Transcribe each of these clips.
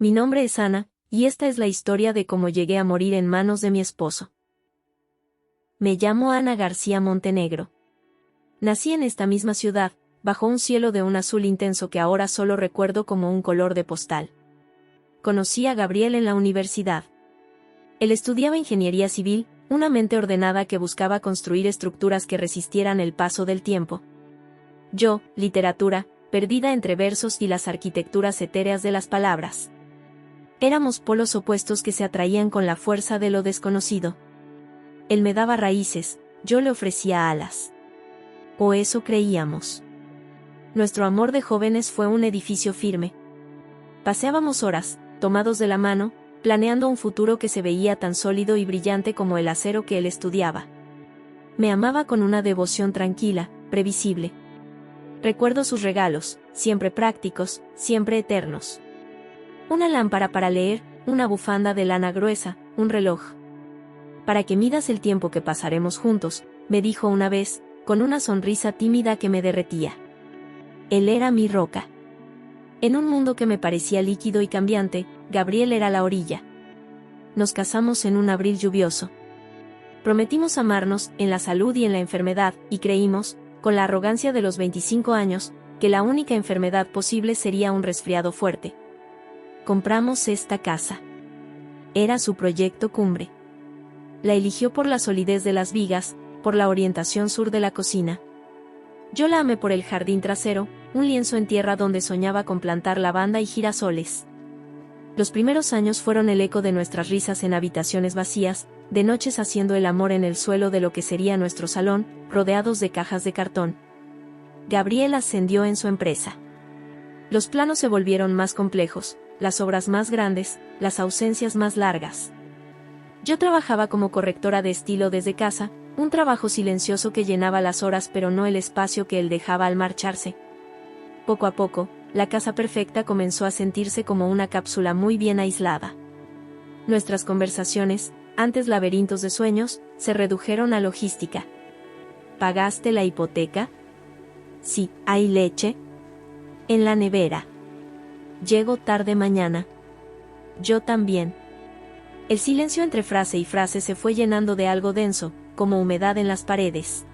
Mi nombre es Ana, y esta es la historia de cómo llegué a morir en manos de mi esposo. Me llamo Ana García Montenegro. Nací en esta misma ciudad, bajo un cielo de un azul intenso que ahora solo recuerdo como un color de postal. Conocí a Gabriel en la universidad. Él estudiaba ingeniería civil, una mente ordenada que buscaba construir estructuras que resistieran el paso del tiempo. Yo, literatura, perdida entre versos y las arquitecturas etéreas de las palabras. Éramos polos opuestos que se atraían con la fuerza de lo desconocido. Él me daba raíces, yo le ofrecía alas. O eso creíamos. Nuestro amor de jóvenes fue un edificio firme. Paseábamos horas, tomados de la mano, planeando un futuro que se veía tan sólido y brillante como el acero que él estudiaba. Me amaba con una devoción tranquila, previsible. Recuerdo sus regalos, siempre prácticos, siempre eternos. Una lámpara para leer, una bufanda de lana gruesa, un reloj. Para que midas el tiempo que pasaremos juntos, me dijo una vez, con una sonrisa tímida que me derretía. Él era mi roca. En un mundo que me parecía líquido y cambiante, Gabriel era la orilla. Nos casamos en un abril lluvioso. Prometimos amarnos, en la salud y en la enfermedad, y creímos, con la arrogancia de los 25 años, que la única enfermedad posible sería un resfriado fuerte. Compramos esta casa. Era su proyecto cumbre. La eligió por la solidez de las vigas, por la orientación sur de la cocina. Yo la amé por el jardín trasero, un lienzo en tierra donde soñaba con plantar lavanda y girasoles. Los primeros años fueron el eco de nuestras risas en habitaciones vacías, de noches haciendo el amor en el suelo de lo que sería nuestro salón, rodeados de cajas de cartón. Gabriel ascendió en su empresa. Los planos se volvieron más complejos, las obras más grandes, las ausencias más largas. Yo trabajaba como correctora de estilo desde casa, un trabajo silencioso que llenaba las horas pero no el espacio que él dejaba al marcharse. Poco a poco, la casa perfecta comenzó a sentirse como una cápsula muy bien aislada. Nuestras conversaciones, antes laberintos de sueños, se redujeron a logística. ¿Pagaste la hipoteca? Sí, ¿hay leche? En la nevera. Llego tarde mañana. Yo también. El silencio entre frase y frase se fue llenando de algo denso, como humedad en las paredes.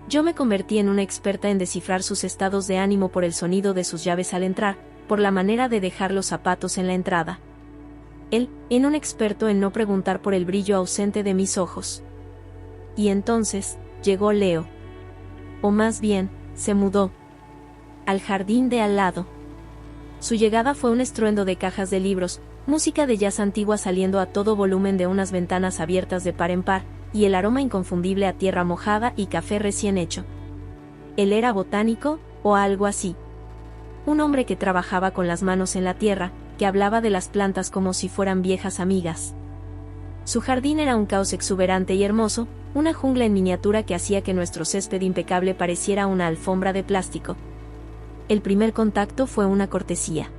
Yo me convertí en una experta en descifrar sus estados de ánimo por el sonido de sus llaves al entrar, por la manera de dejar los zapatos en la entrada. Él, en un experto en no preguntar por el brillo ausente de mis ojos. Y entonces, llegó Leo. O más bien, se mudó. Al jardín de al lado. Su llegada fue un estruendo de cajas de libros, música de jazz antigua saliendo a todo volumen de unas ventanas abiertas de par en par, y el aroma inconfundible a tierra mojada y café recién hecho. Él era botánico, o algo así. Un hombre que trabajaba con las manos en la tierra, que hablaba de las plantas como si fueran viejas amigas. Su jardín era un caos exuberante y hermoso, una jungla en miniatura que hacía que nuestro césped impecable pareciera una alfombra de plástico. El primer contacto fue una cortesía.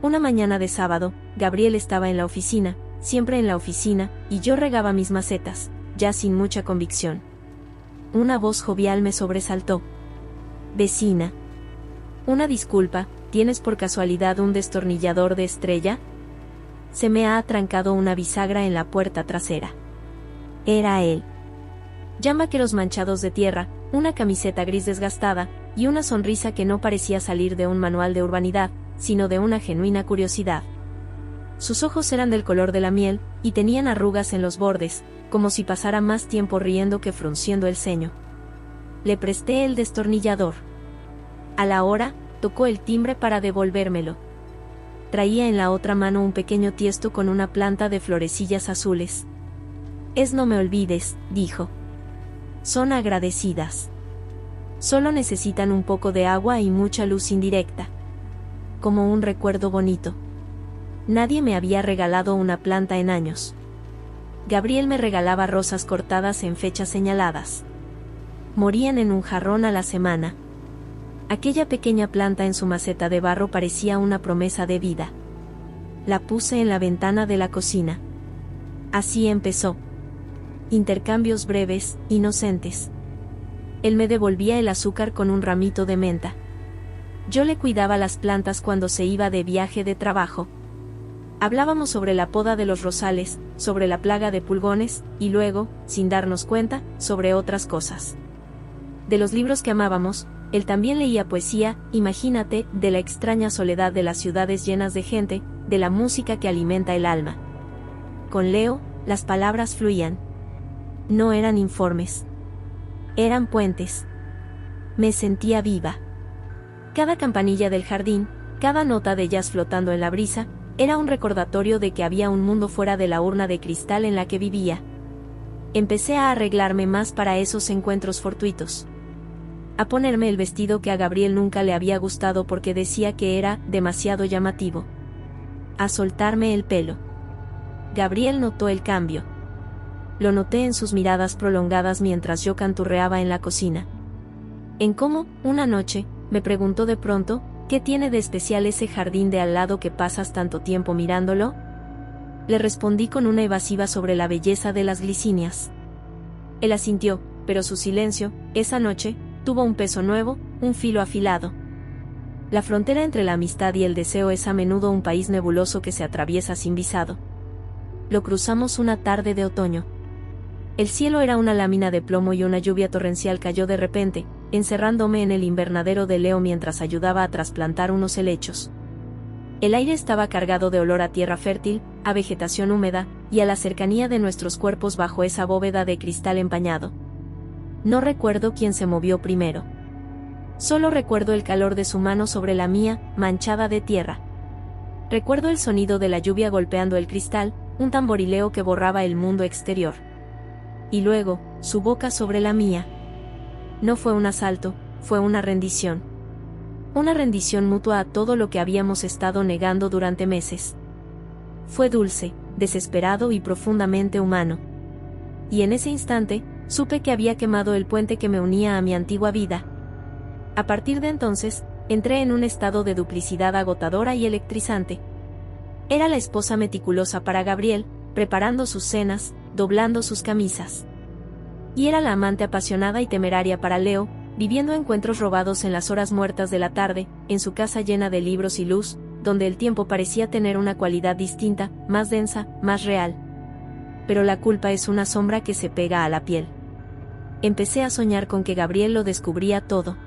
Una mañana de sábado, Gabriel estaba en la oficina, siempre en la oficina, y yo regaba mis macetas, ya sin mucha convicción. Una voz jovial me sobresaltó. Vecina. Una disculpa, ¿tienes por casualidad un destornillador de estrella? Se me ha atrancado una bisagra en la puerta trasera. Era él. Ya vaqueros manchados de tierra, una camiseta gris desgastada, y una sonrisa que no parecía salir de un manual de urbanidad, sino de una genuina curiosidad. Sus ojos eran del color de la miel, y tenían arrugas en los bordes, como si pasara más tiempo riendo que frunciendo el ceño. Le presté el destornillador. A la hora, tocó el timbre para devolvérmelo. Traía en la otra mano un pequeño tiesto con una planta de florecillas azules. No me olvides, dijo. Son agradecidas. Solo necesitan un poco de agua y mucha luz indirecta. Como un recuerdo bonito. Nadie me había regalado una planta en años. Gabriel me regalaba rosas cortadas en fechas señaladas. Morían en un jarrón a la semana. Aquella pequeña planta en su maceta de barro parecía una promesa de vida. La puse en la ventana de la cocina. Así empezó. Intercambios breves, inocentes. Él me devolvía el azúcar con un ramito de menta. Yo le cuidaba las plantas cuando se iba de viaje de trabajo. Hablábamos sobre la poda de los rosales, sobre la plaga de pulgones, y luego, sin darnos cuenta, sobre otras cosas. De los libros que amábamos, él también leía poesía, imagínate, de la extraña soledad de las ciudades llenas de gente, de la música que alimenta el alma. Con Leo, las palabras fluían. No eran informes. Eran puentes. Me sentía viva. Cada campanilla del jardín, cada nota de jazz flotando en la brisa, era un recordatorio de que había un mundo fuera de la urna de cristal en la que vivía. Empecé a arreglarme más para esos encuentros fortuitos. A ponerme el vestido que a Gabriel nunca le había gustado porque decía que era demasiado llamativo. A soltarme el pelo. Gabriel notó el cambio. Lo noté en sus miradas prolongadas mientras yo canturreaba en la cocina. En cómo, una noche, me preguntó de pronto, ¿qué tiene de especial ese jardín de al lado que pasas tanto tiempo mirándolo? Le respondí con una evasiva sobre la belleza de las glicinias. Él asintió, pero su silencio, esa noche, tuvo un peso nuevo, un filo afilado. La frontera entre la amistad y el deseo es a menudo un país nebuloso que se atraviesa sin visado. Lo cruzamos una tarde de otoño. El cielo era una lámina de plomo y una lluvia torrencial cayó de repente, encerrándome en el invernadero de Leo mientras ayudaba a trasplantar unos helechos. El aire estaba cargado de olor a tierra fértil, a vegetación húmeda, y a la cercanía de nuestros cuerpos bajo esa bóveda de cristal empañado. No recuerdo quién se movió primero. Solo recuerdo el calor de su mano sobre la mía, manchada de tierra. Recuerdo el sonido de la lluvia golpeando el cristal, un tamborileo que borraba el mundo exterior. Y luego, su boca sobre la mía. No fue un asalto, fue una rendición. Una rendición mutua a todo lo que habíamos estado negando durante meses. Fue dulce, desesperado y profundamente humano. Y en ese instante, supe que había quemado el puente que me unía a mi antigua vida. A partir de entonces, entré en un estado de duplicidad agotadora y electrizante. Era la esposa meticulosa para Gabriel, preparando sus cenas, doblando sus camisas. Y era la amante apasionada y temeraria para Leo, viviendo encuentros robados en las horas muertas de la tarde, en su casa llena de libros y luz, donde el tiempo parecía tener una cualidad distinta, más densa, más real. Pero la culpa es una sombra que se pega a la piel. Empecé a soñar con que Gabriel lo descubría todo.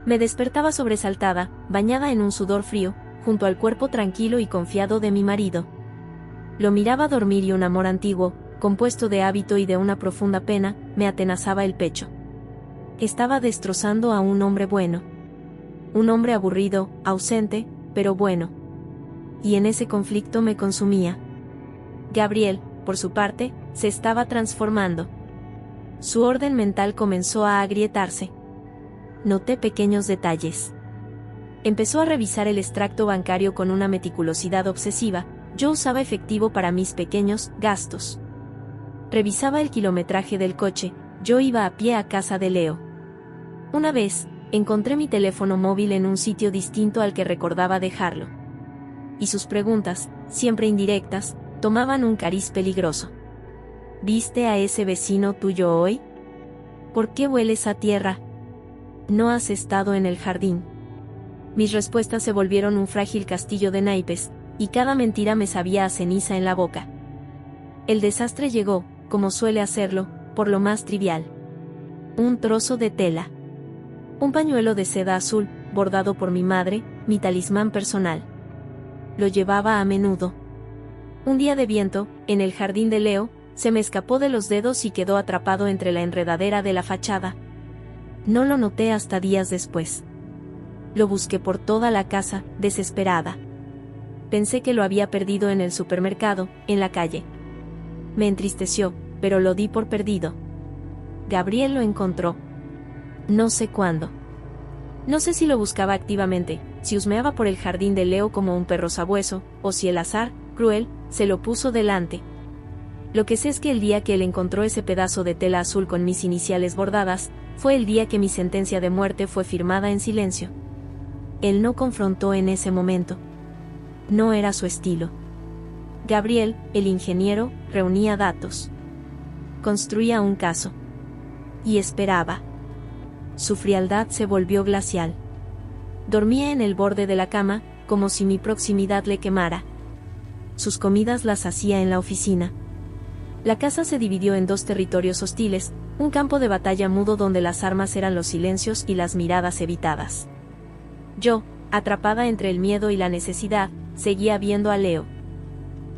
Me despertaba sobresaltada, bañada en un sudor frío, junto al cuerpo tranquilo y confiado de mi marido. Lo miraba dormir y un amor antiguo, compuesto de hábito y de una profunda pena, me atenazaba el pecho. Estaba destrozando a un hombre bueno. Un hombre aburrido, ausente, pero bueno. Y en ese conflicto me consumía. Gabriel, por su parte, se estaba transformando. Su orden mental comenzó a agrietarse. Noté pequeños detalles. Empezó a revisar el extracto bancario con una meticulosidad obsesiva. Yo usaba efectivo para mis pequeños gastos. Revisaba el kilometraje del coche, yo iba a pie a casa de Leo. Una vez, encontré mi teléfono móvil en un sitio distinto al que recordaba dejarlo. Y sus preguntas, siempre indirectas, tomaban un cariz peligroso. ¿Viste a ese vecino tuyo hoy? ¿Por qué hueles a tierra? ¿No has estado en el jardín? Mis respuestas se volvieron un frágil castillo de naipes, y cada mentira me sabía a ceniza en la boca. El desastre llegó, como suele hacerlo, por lo más trivial. Un trozo de tela. Un pañuelo de seda azul, bordado por mi madre, mi talismán personal. Lo llevaba a menudo. Un día de viento, en el jardín de Leo, se me escapó de los dedos y quedó atrapado entre la enredadera de la fachada. No lo noté hasta días después. Lo busqué por toda la casa, desesperada. Pensé que lo había perdido en el supermercado, en la calle. Me entristeció, pero lo di por perdido. Gabriel lo encontró. No sé cuándo. No sé si lo buscaba activamente, si husmeaba por el jardín de Leo como un perro sabueso, o si el azar, cruel, se lo puso delante. Lo que sé es que el día que él encontró ese pedazo de tela azul con mis iniciales bordadas, fue el día que mi sentencia de muerte fue firmada en silencio. Él no confrontó en ese momento. No era su estilo. Gabriel, el ingeniero, reunía datos. Construía un caso. Y esperaba. Su frialdad se volvió glacial. Dormía en el borde de la cama, como si mi proximidad le quemara. sus comidas las hacía en la oficina. La casa se dividió en dos territorios hostiles, un campo de batalla mudo donde las armas eran los silencios y las miradas evitadas. Yo, atrapada entre el miedo y la necesidad, seguía viendo a Leo.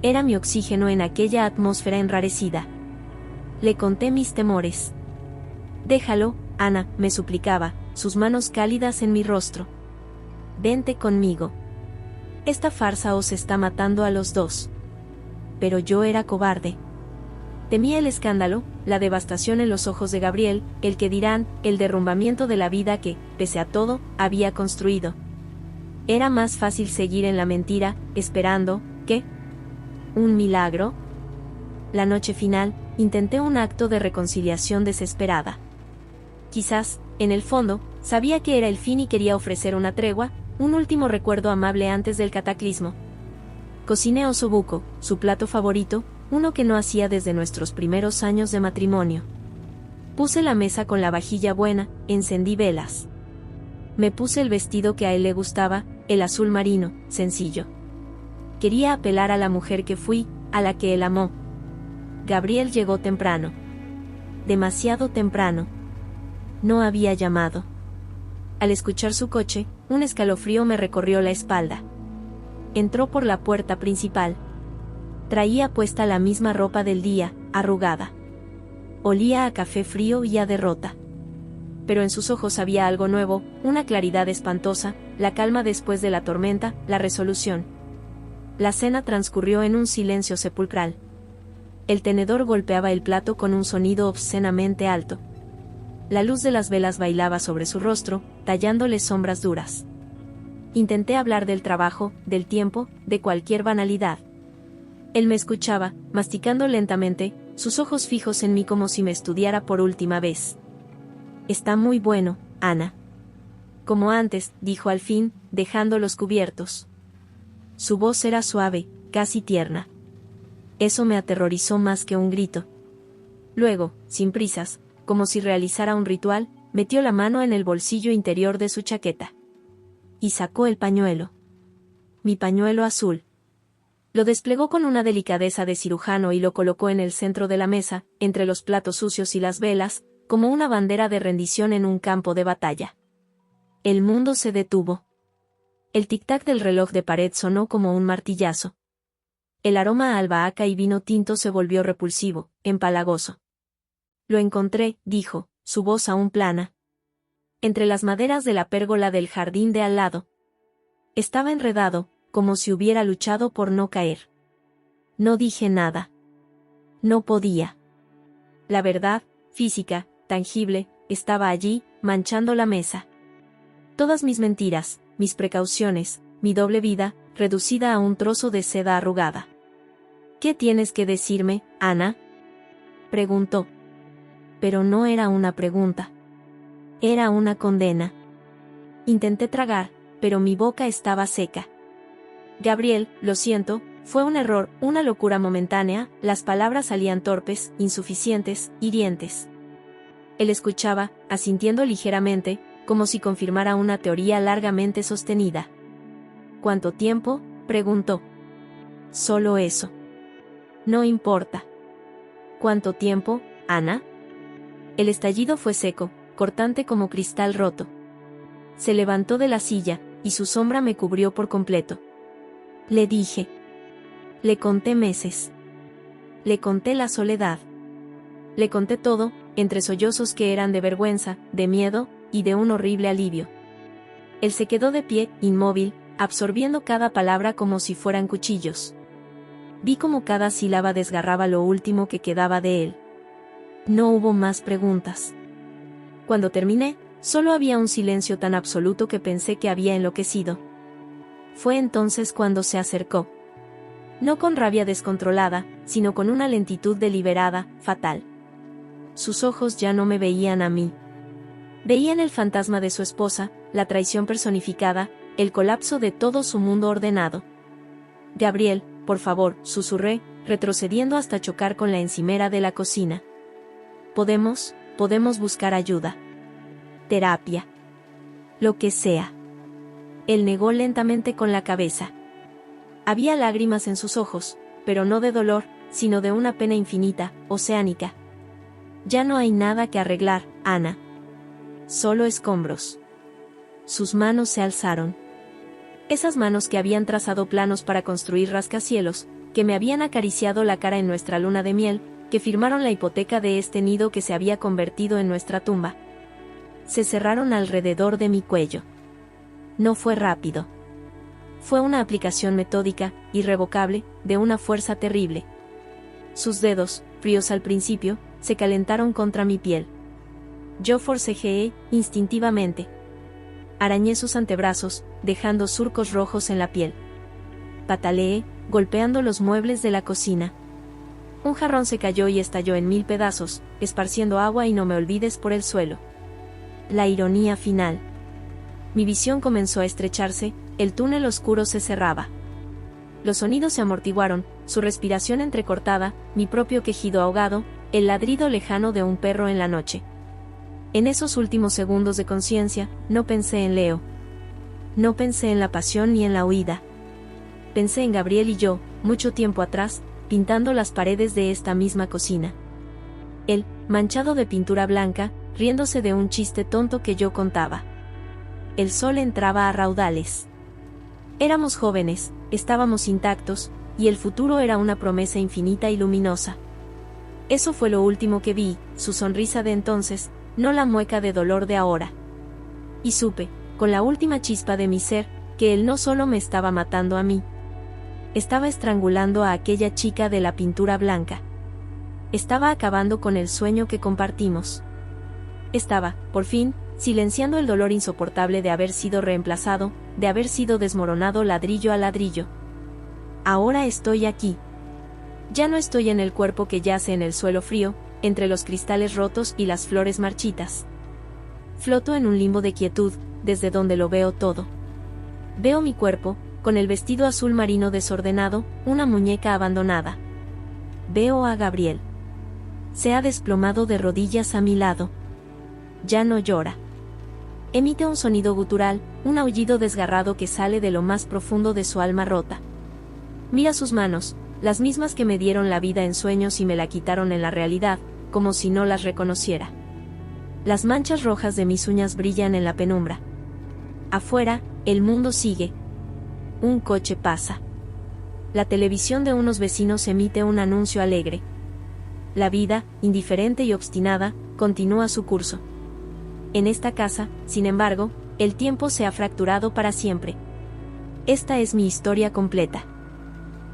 Era mi oxígeno en aquella atmósfera enrarecida. Le conté mis temores. «Déjalo, Ana», me suplicaba, sus manos cálidas en mi rostro. «Vente conmigo. Esta farsa os está matando a los dos». Pero yo era cobarde. Temía el escándalo, la devastación en los ojos de Gabriel, el que dirán, el derrumbamiento de la vida que, pese a todo, había construido. Era más fácil seguir en la mentira, esperando, ¿qué? ¿Un milagro? La noche final, intenté un acto de reconciliación desesperada. Quizás, en el fondo, sabía que era el fin y quería ofrecer una tregua, un último recuerdo amable antes del cataclismo. Cociné osobuco, su plato favorito, uno que no hacía desde nuestros primeros años de matrimonio. Puse la mesa con la vajilla buena, encendí velas. Me puse el vestido que a él le gustaba, el azul marino, sencillo. Quería apelar a la mujer que fui, a la que él amó. Gabriel llegó temprano. Demasiado temprano. No había llamado. Al escuchar su coche, un escalofrío me recorrió la espalda. Entró por la puerta principal. Traía puesta la misma ropa del día, arrugada. Olía a café frío y a derrota. Pero en sus ojos había algo nuevo, una claridad espantosa, la calma después de la tormenta, la resolución. La cena transcurrió en un silencio sepulcral. El tenedor golpeaba el plato con un sonido obscenamente alto. La luz de las velas bailaba sobre su rostro, tallándole sombras duras. Intenté hablar del trabajo, del tiempo, de cualquier banalidad. Él me escuchaba, masticando lentamente, sus ojos fijos en mí como si me estudiara por última vez. «Está muy bueno, Ana». «Como antes», dijo al fin, dejando los cubiertos. Su voz era suave, casi tierna. Eso me aterrorizó más que un grito. Luego, sin prisas, como si realizara un ritual, metió la mano en el bolsillo interior de su chaqueta. Y sacó el pañuelo. Mi pañuelo azul. Lo desplegó con una delicadeza de cirujano y lo colocó en el centro de la mesa, entre los platos sucios y las velas, como una bandera de rendición en un campo de batalla. El mundo se detuvo. El tic-tac del reloj de pared sonó como un martillazo. El aroma a albahaca y vino tinto se volvió repulsivo, empalagoso. «Lo encontré», dijo, su voz aún plana. «Entre las maderas de la pérgola del jardín de al lado». Estaba enredado, como si hubiera luchado por no caer. No dije nada. No podía. La verdad, física, tangible, estaba allí, manchando la mesa. Todas mis mentiras, mis precauciones, mi doble vida, reducida a un trozo de seda arrugada. «¿Qué tienes que decirme, Ana?», preguntó. Pero no era una pregunta. Era una condena. Intenté tragar, pero mi boca estaba seca. «Gabriel, lo siento, fue un error, una locura momentánea», las palabras salían torpes, insuficientes, hirientes. Él escuchaba, asintiendo ligeramente, como si confirmara una teoría largamente sostenida. «¿Cuánto tiempo?», preguntó. «Solo eso». «No importa». «¿Cuánto tiempo, Ana?». El estallido fue seco, cortante como cristal roto. Se levantó de la silla, y su sombra me cubrió por completo. Le dije. Le conté meses. Le conté la soledad. Le conté todo, entre sollozos que eran de vergüenza, de miedo, y de un horrible alivio. Él se quedó de pie, inmóvil, absorbiendo cada palabra como si fueran cuchillos. Vi como cada sílaba desgarraba lo último que quedaba de él. No hubo más preguntas. Cuando terminé, solo había un silencio tan absoluto que pensé que había enloquecido. Fue entonces cuando se acercó. No con rabia descontrolada, sino con una lentitud deliberada, fatal. Sus ojos ya no me veían a mí. Veían el fantasma de su esposa, la traición personificada, el colapso de todo su mundo ordenado. «Gabriel, por favor», susurré, retrocediendo hasta chocar con la encimera de la cocina. Podemos buscar ayuda. Terapia. Lo que sea». Él negó lentamente con la cabeza. Había lágrimas en sus ojos, pero no de dolor, sino de una pena infinita, oceánica. Ya no hay nada que arreglar, Ana. Solo escombros. Sus manos se alzaron. Esas manos que habían trazado planos para construir rascacielos, que me habían acariciado la cara en nuestra luna de miel, que firmaron la hipoteca de este nido que se había convertido en nuestra tumba. Se cerraron alrededor de mi cuello. No fue rápido. Fue una aplicación metódica, irrevocable, de una fuerza terrible. Sus dedos, fríos al principio, se calentaron contra mi piel. Yo forcejeé, instintivamente. Arañé sus antebrazos, dejando surcos rojos en la piel. Pataleé, golpeando los muebles de la cocina. Un jarrón se cayó y estalló en 1000 pedazos, esparciendo agua y no me olvides por el suelo. La ironía final. Mi visión comenzó a estrecharse, el túnel oscuro se cerraba. Los sonidos se amortiguaron, su respiración entrecortada, mi propio quejido ahogado, el ladrido lejano de un perro en la noche. En esos últimos segundos de conciencia, no pensé en Leo. No pensé en la pasión ni en la huida. Pensé en Gabriel y yo, mucho tiempo atrás, pintando las paredes de esta misma cocina. Él, manchado de pintura blanca, riéndose de un chiste tonto que yo contaba. El sol entraba a raudales. Éramos jóvenes, estábamos intactos, y el futuro era una promesa infinita y luminosa. Eso fue lo último que vi, su sonrisa de entonces, no la mueca de dolor de ahora. Y supe, con la última chispa de mi ser, que él no solo me estaba matando a mí. Estaba estrangulando a aquella chica de la pintura blanca. Estaba acabando con el sueño que compartimos. Estaba, por fin, silenciando el dolor insoportable de haber sido reemplazado, de haber sido desmoronado ladrillo a ladrillo. Ahora estoy aquí. Ya no estoy en el cuerpo que yace en el suelo frío, entre los cristales rotos y las flores marchitas. Floto en un limbo de quietud, desde donde lo veo todo. Veo mi cuerpo, con el vestido azul marino desordenado, una muñeca abandonada. Veo a Gabriel. Se ha desplomado de rodillas a mi lado. Ya no llora. Emite un sonido gutural, un aullido desgarrado que sale de lo más profundo de su alma rota. Mira sus manos, las mismas que me dieron la vida en sueños y me la quitaron en la realidad, como si no las reconociera. Las manchas rojas de mis uñas brillan en la penumbra. Afuera, el mundo sigue. Un coche pasa. La televisión de unos vecinos emite un anuncio alegre. La vida, indiferente y obstinada, continúa su curso. En esta casa, sin embargo, el tiempo se ha fracturado para siempre. Esta es mi historia completa.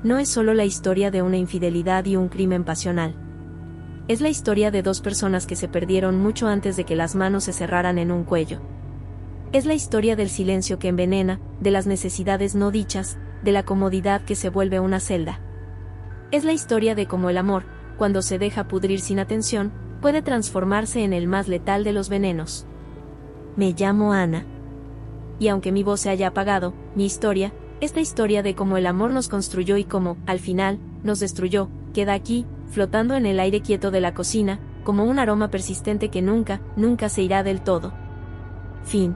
No es solo la historia de una infidelidad y un crimen pasional. Es la historia de dos personas que se perdieron mucho antes de que las manos se cerraran en un cuello. Es la historia del silencio que envenena, de las necesidades no dichas, de la comodidad que se vuelve una celda. Es la historia de cómo el amor, cuando se deja pudrir sin atención, puede transformarse en el más letal de los venenos. Me llamo Ana. Y aunque mi voz se haya apagado, mi historia, esta historia de cómo el amor nos construyó y cómo, al final, nos destruyó, queda aquí, flotando en el aire quieto de la cocina, como un aroma persistente que nunca, nunca se irá del todo. Fin.